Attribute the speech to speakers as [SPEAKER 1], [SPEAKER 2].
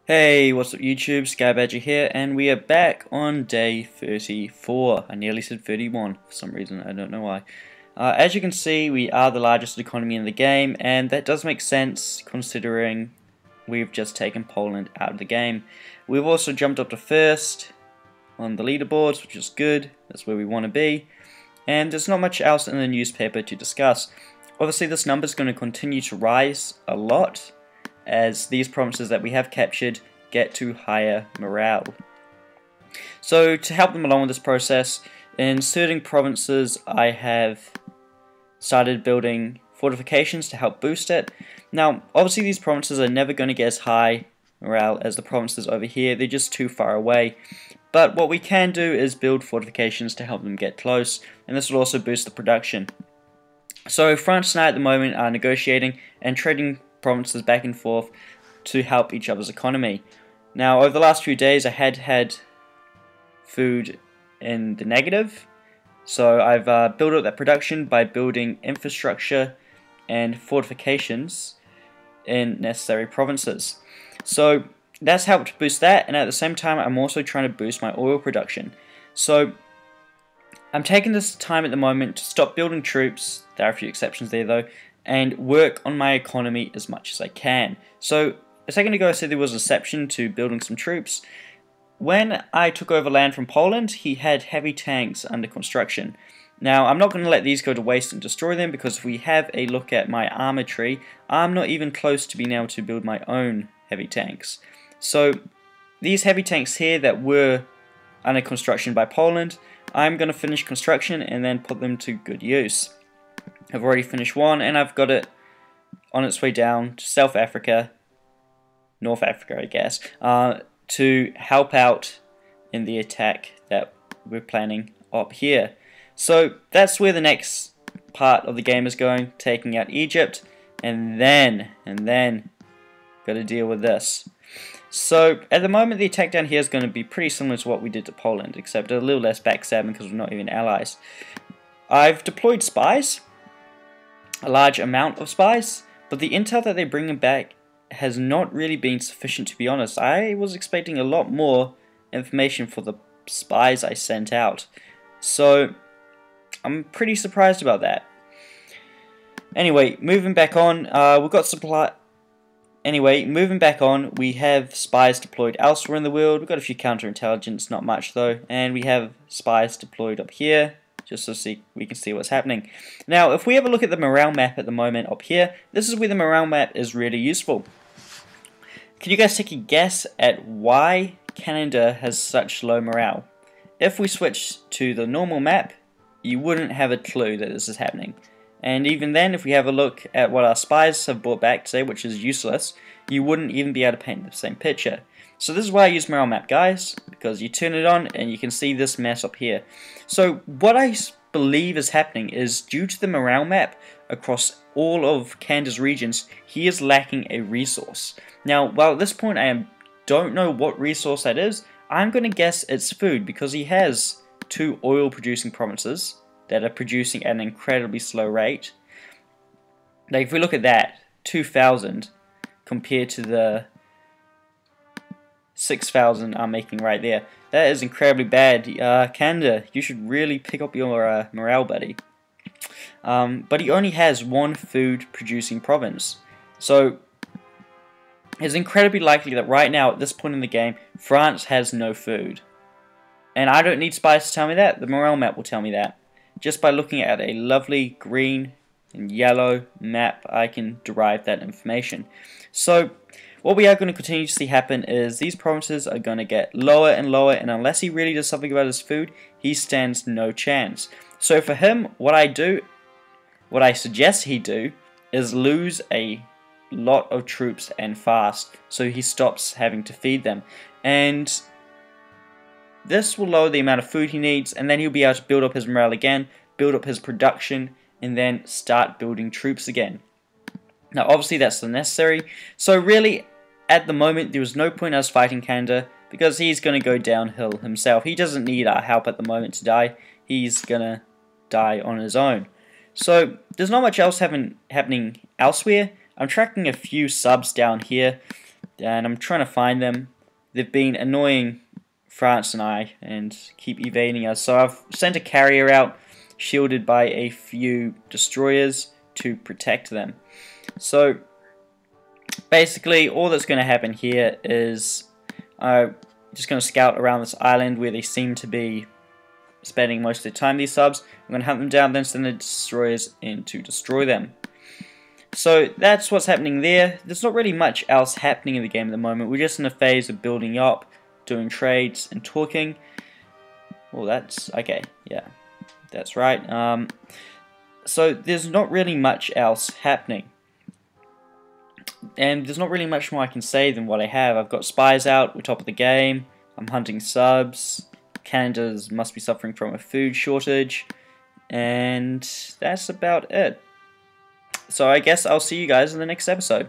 [SPEAKER 1] Hey, what's up YouTube, Skybadger here, and we are back on day 34. I nearly said 31 for some reason, I don't know why. As you can see, we are the largest economy in the game, and that does make sense considering we've just taken Poland out of the game. We've also jumped up to first on the leaderboards, which is good, that's where we want to be. And there's not much else in the newspaper to discuss. Obviously this number is going to continue to rise a lot as these provinces that we have captured get to higher morale. So to help them along with this process, in certain provinces I have started building fortifications to help boost it. Now obviously these provinces are never going to get as high morale as the provinces over here, they're just too far away. But what we can do is build fortifications to help them get close, and this will also boost the production. So France and I at the moment are negotiating and trading provinces back and forth to help each other's economy. Now over the last few days I had food in the negative, so I've built up that production by building infrastructure and fortifications in necessary provinces. So that's helped boost that, and at the same time I'm also trying to boost my oil production. So I'm taking this time at the moment to stop building troops, there are a few exceptions there though, and work on my economy as much as I can. So a second ago I said there was an exception to building some troops. When I took over land from Poland, he had heavy tanks under construction. Now I'm not going to let these go to waste and destroy them, because if we have a look at my armor tree, I'm not even close to being able to build my own heavy tanks. So these heavy tanks here that were under construction by Poland, I'm going to finish construction and then put them to good use. I've already finished one, and I've got it on its way down to South Africa, North Africa I guess, to help out in the attack that we're planning up here. So that's where the next part of the game is going, taking out Egypt, and then got to deal with this. So at the moment the attack down here is going to be pretty similar to what we did to Poland, except a little less backstabbing because we're not even allies. I've deployed spies, a large amount of spies, but the intel that they're bringing back has not really been sufficient, to be honest. I was expecting a lot more information for the spies I sent out, so I'm pretty surprised about that. Anyway, moving back on, we have spies deployed elsewhere in the world. We've got a few counterintelligence, not much though, and we have spies deployed up here, just so we can see what's happening. Now, if we have a look at the morale map at the moment up here, this is where the morale map is really useful. Can you guys take a guess at why Canada has such low morale? If we switch to the normal map, you wouldn't have a clue that this is happening. And even then, if we have a look at what our spies have brought back today, which is useless, you wouldn't even be able to paint the same picture. So this is why I use morale map, guys, because you turn it on and you can see this mess up here. So what I believe is happening is, due to the morale map across all of Canada's regions, he is lacking a resource. Now, while at this point I don't know what resource that is, I'm going to guess it's food, because he has two oil producing provinces that are producing at an incredibly slow rate. Like if we look at that, 2,000 compared to the 6,000 I'm making right there, that is incredibly bad. Canada, you should really pick up your morale, buddy. But he only has one food producing province, so it's incredibly likely that right now at this point in the game France has no food. And I don't need spies to tell me that, the morale map will tell me that. Just by looking at a lovely green and yellow map, I can derive that information. So what we are going to continue to see happen is these provinces are going to get lower and lower, and unless he really does something about his food, he stands no chance. So for him, what I suggest he do is lose a lot of troops and fast, so he stops having to feed them. And this will lower the amount of food he needs, and then he'll be able to build up his morale again, build up his production, and then start building troops again. Now obviously that's unnecessary, so really at the moment there was no point in us fighting Canada, because he's going to go downhill himself. He doesn't need our help at the moment to die, he's going to die on his own. So there's not much else happening elsewhere. I'm tracking a few subs down here. and I'm trying to find them. They've been annoying France and I and keep evading us, so I've sent a carrier out shielded by a few destroyers to protect them. So basically all that's going to happen here is I'm just going to scout around this island where they seem to be spending most of their time, these subs. I'm going to hunt them down, then send the destroyers in to destroy them. So that's what's happening there. There's not really much else happening in the game at the moment. We're just in a phase of building up, doing trades and talking. Well, that's okay, yeah, that's right. So there's not really much else happening, and there's not really much more I can say than what I have. I've got spies out, we're top of the game, I'm hunting subs, Canada must be suffering from a food shortage, and that's about it. So I guess I'll see you guys in the next episode.